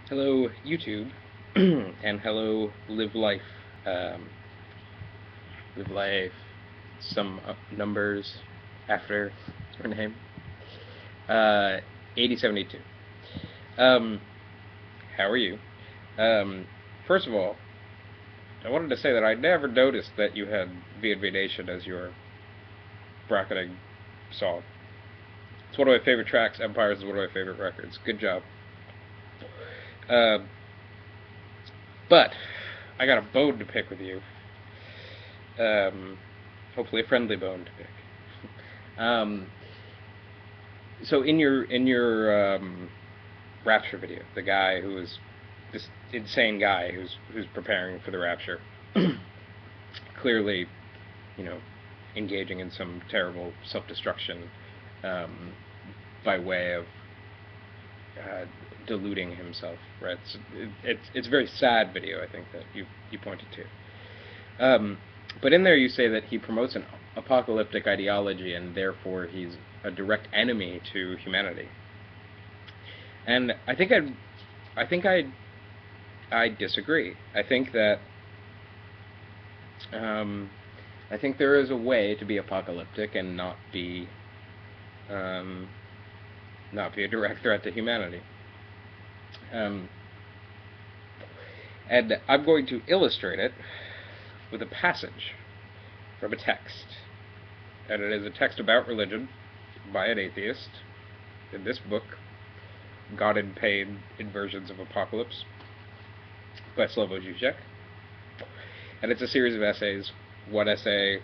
Hello, YouTube, and hello, Live Life. Um, Live Life, some numbers after her name. 8072. Um, how are you? Um, First of all, I wanted to say that I never noticed that you had V&V Nation as your bracketing song. It's one of my favorite tracks. Empires is one of my favorite records. Good job. Um, but I got a bone to pick with you. Um, Hopefully a friendly bone to pick. Um, so in your rapture video, the guy who is this insane guy who's preparing for the rapture, clearly, you know, engaging in some terrible self-destruction um, by way of uh, deluding himself. Right? It's a very sad video. I think that you pointed to. But in there, you say that he promotes an apocalyptic ideology, and therefore he's a direct enemy to humanity. And I think I disagree. Um, I think there is a way to be apocalyptic and um, not be a direct threat to humanity. Um, and I'm going to illustrate it with a passage from a text. And it is a text about religion by an atheist in this book, God in Pain, Inversions of Apocalypse, by Slavoj Zizek. And it's a series of essays. One essay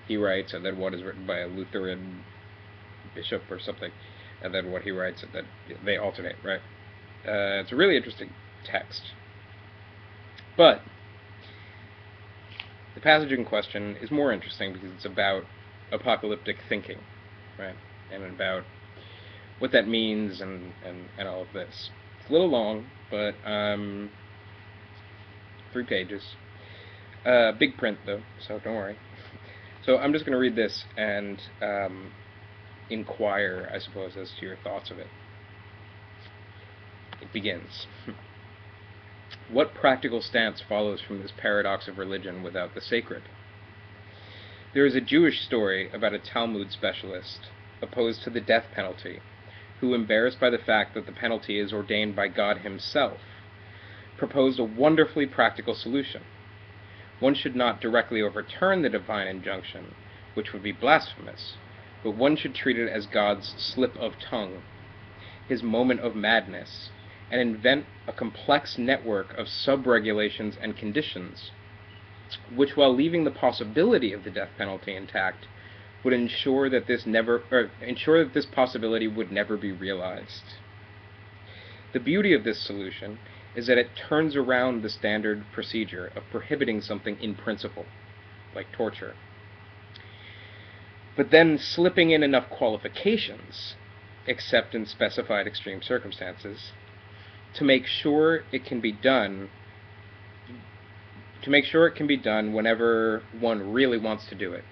he writes, and then one is written by a Lutheran bishop or something, and then what he writes, and then they alternate, right? It's a really interesting text. But the passage in question is more interesting because it's about apocalyptic thinking, right? And about what that means and all of this. It's a little long, but 3 pages. Big print, though, so don't worry. So I'm just going to read this and inquire, I suppose, as to your thoughts of it. It begins. What practical stance follows from this paradox of religion without the sacred? There is a Jewish story about a Talmud specialist opposed to the death penalty, who, embarrassed by the fact that the penalty is ordained by God himself, proposed a wonderfully practical solution. One should not directly overturn the divine injunction, which would be blasphemous, but one should treat it as God's slip of tongue, his moment of madness, and invent a complex network of sub-regulations and conditions, which, while leaving the possibility of the death penalty intact, would ensure that this possibility would never be realized. The beauty of this solution is that it turns around the standard procedure of prohibiting something in principle, like torture, but then slipping in enough qualifications, except in specified extreme circumstances, to make sure it can be done whenever one really wants to do it.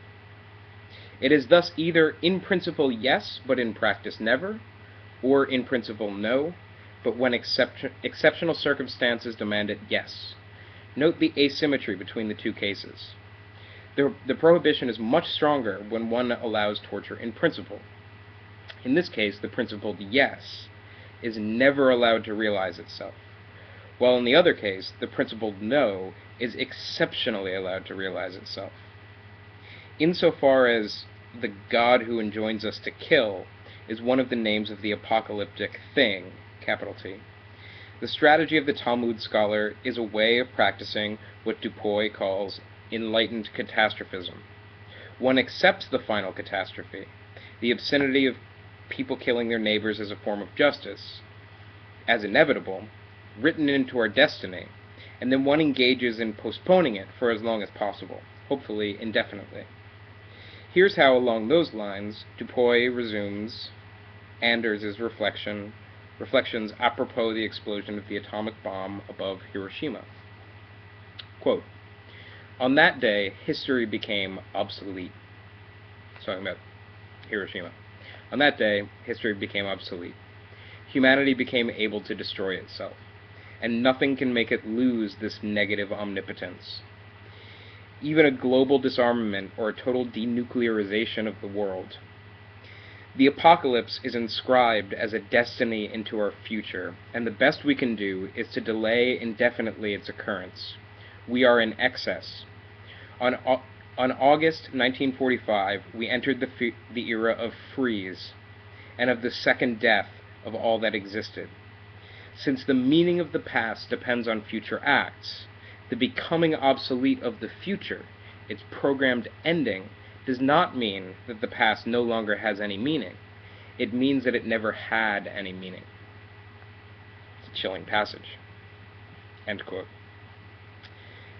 It is thus either in principle yes, but in practice never, or in principle no, but when exceptional circumstances demand it, yes. Note the asymmetry between the two cases. The prohibition is much stronger when one allows torture in principle. In this case, the principled yes is never allowed to realize itself, while in the other case, the principled no is exceptionally allowed to realize itself. Insofar as the God who enjoins us to kill is one of the names of the apocalyptic thing, capital T, the strategy of the Talmud scholar is a way of practicing what Dupuy calls enlightened catastrophism. One accepts the final catastrophe, the obscenity of people killing their neighbors as a form of justice, as inevitable, written into our destiny, and then one engages in postponing it for as long as possible, hopefully indefinitely. Here's how, along those lines, Dupuy resumes Anders' reflections apropos the explosion of the atomic bomb above Hiroshima. Quote, on that day, history became obsolete. He's talking about Hiroshima. On that day, history became obsolete. humanity became able to destroy itself, and nothing can make it lose this negative omnipotence. Even a global disarmament or a total denuclearization of the world. The apocalypse is inscribed as a destiny into our future, and the best we can do is to delay indefinitely its occurrence. We are in excess. On August 1945, we entered the era of freeze, and of the second death of all that existed. Since the meaning of the past depends on future acts, the becoming obsolete of the future, its programmed ending, does not mean that the past no longer has any meaning. It means that it never had any meaning. It's a chilling passage. End quote.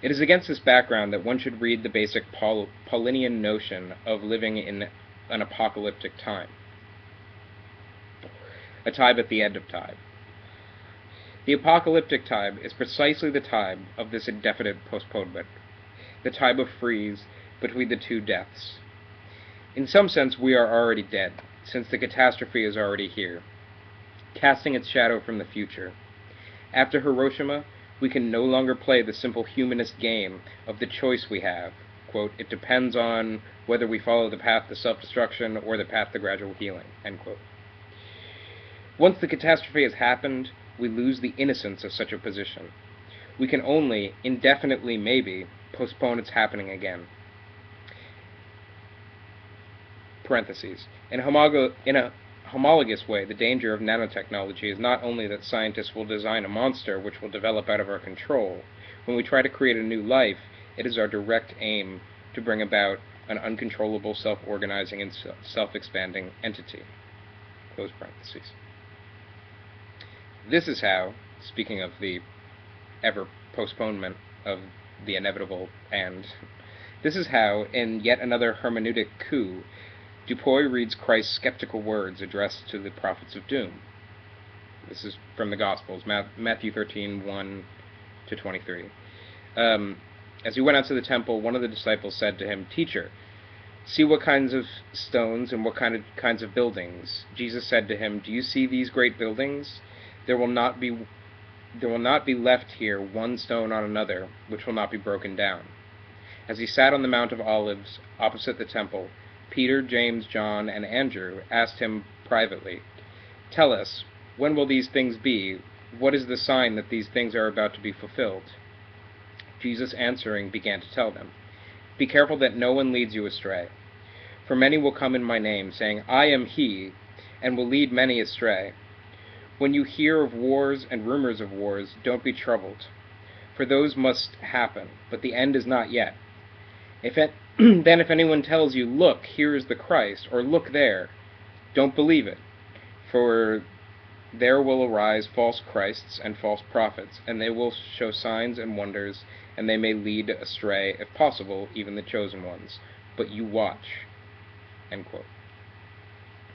It is against this background that one should read the basic Paulinian notion of living in an apocalyptic time. A time at the end of time. The apocalyptic time is precisely the time of this indefinite postponement, the time of freeze between the two deaths. In some sense, we are already dead, since the catastrophe is already here, casting its shadow from the future. After Hiroshima, we can no longer play the simple humanist game of the choice we have. Quote, it depends on whether we follow the path to self-destruction or the path to gradual healing. End quote. Once the catastrophe has happened, we lose the innocence of such a position. We can only, indefinitely maybe, postpone its happening again. Parentheses. In a homologous way, the danger of nanotechnology is not only that scientists will design a monster which will develop out of our control. When we try to create a new life, it is our direct aim to bring about an uncontrollable, self-organizing, and self-expanding entity. Close parentheses. This is how, speaking of the ever-postponement of the inevitable end, this is how, in yet another hermeneutic coup, Dupuy reads Christ's skeptical words addressed to the prophets of doom. This is from the Gospels, Matthew 13:1-23. As he went out to the temple, one of the disciples said to him, "Teacher, see what kinds of stones and what kinds of buildings." Jesus said to him, "Do you see these great buildings? There will not be left here one stone on another which will not be broken down." As he sat on the Mount of Olives opposite the temple, Peter, James, John, and Andrew asked him privately, "Tell us, when will these things be? What is the sign that these things are about to be fulfilled?" Jesus answering began to tell them, "Be careful that no one leads you astray. For many will come in my name, saying, 'I am he,' and will lead many astray. When you hear of wars and rumors of wars, don't be troubled, for those must happen, but the end is not yet. Then if anyone tells you, 'Look, here is the Christ,' or 'Look there,' don't believe it, for there will arise false Christs and false prophets, and they will show signs and wonders, and they may lead astray, if possible, even the chosen ones. But you watch." End quote.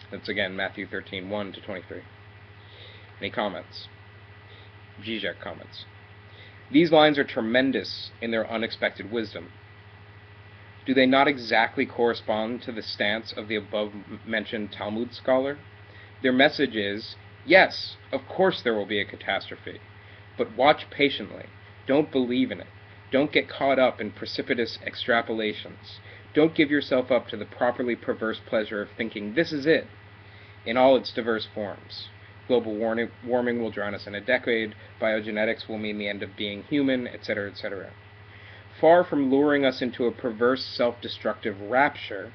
That's again Matthew 13:1-23. Any comments? Zizek comments. These lines are tremendous in their unexpected wisdom. Do they not exactly correspond to the stance of the above-mentioned Talmud scholar? Their message is, yes, of course there will be a catastrophe, but watch patiently. Don't believe in it. Don't get caught up in precipitous extrapolations. Don't give yourself up to the properly perverse pleasure of thinking this is it, in all its diverse forms. Global warming will drown us in a decade, biogenetics will mean the end of being human, etc., etc. Far from luring us into a perverse, self-destructive rapture,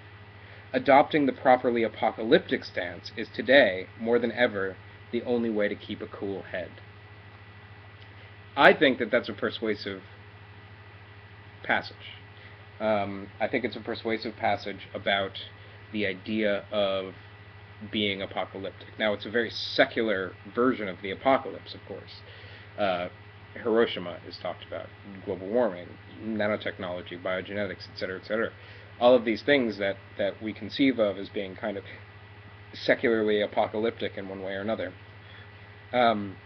adopting the properly apocalyptic stance is today, more than ever, the only way to keep a cool head. I think that that's a persuasive passage. I think it's a persuasive passage about the idea of being apocalyptic. Now, it's a very secular version of the apocalypse, of course. Hiroshima is talked about, global warming, nanotechnology, biogenetics, etc., etc. All of these things that we conceive of as being kind of secularly apocalyptic in one way or another. And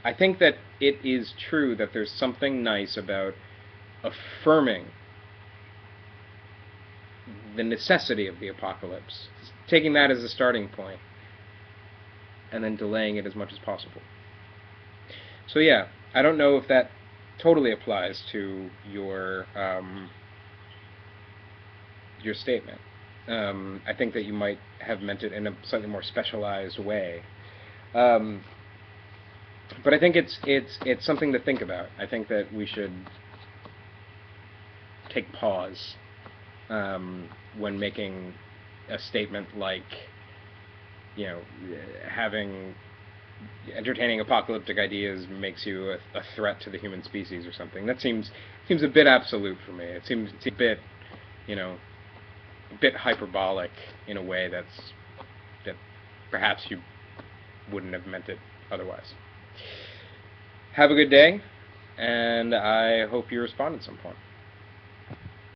I think that it is true that there's something nice about affirming the necessity of the apocalypse, taking that as a starting point. and then delaying it as much as possible. So yeah, I don't know if that totally applies to your statement. I think that you might have meant it in a slightly more specialized way. But I think it's something to think about. I think that we should take pause when making a statement like, you know, entertaining apocalyptic ideas makes you a threat to the human species or something. That seems a bit absolute for me. It seems a bit, you know, a bit hyperbolic in a way that perhaps you wouldn't have meant it otherwise. Have a good day, and I hope you respond at some point.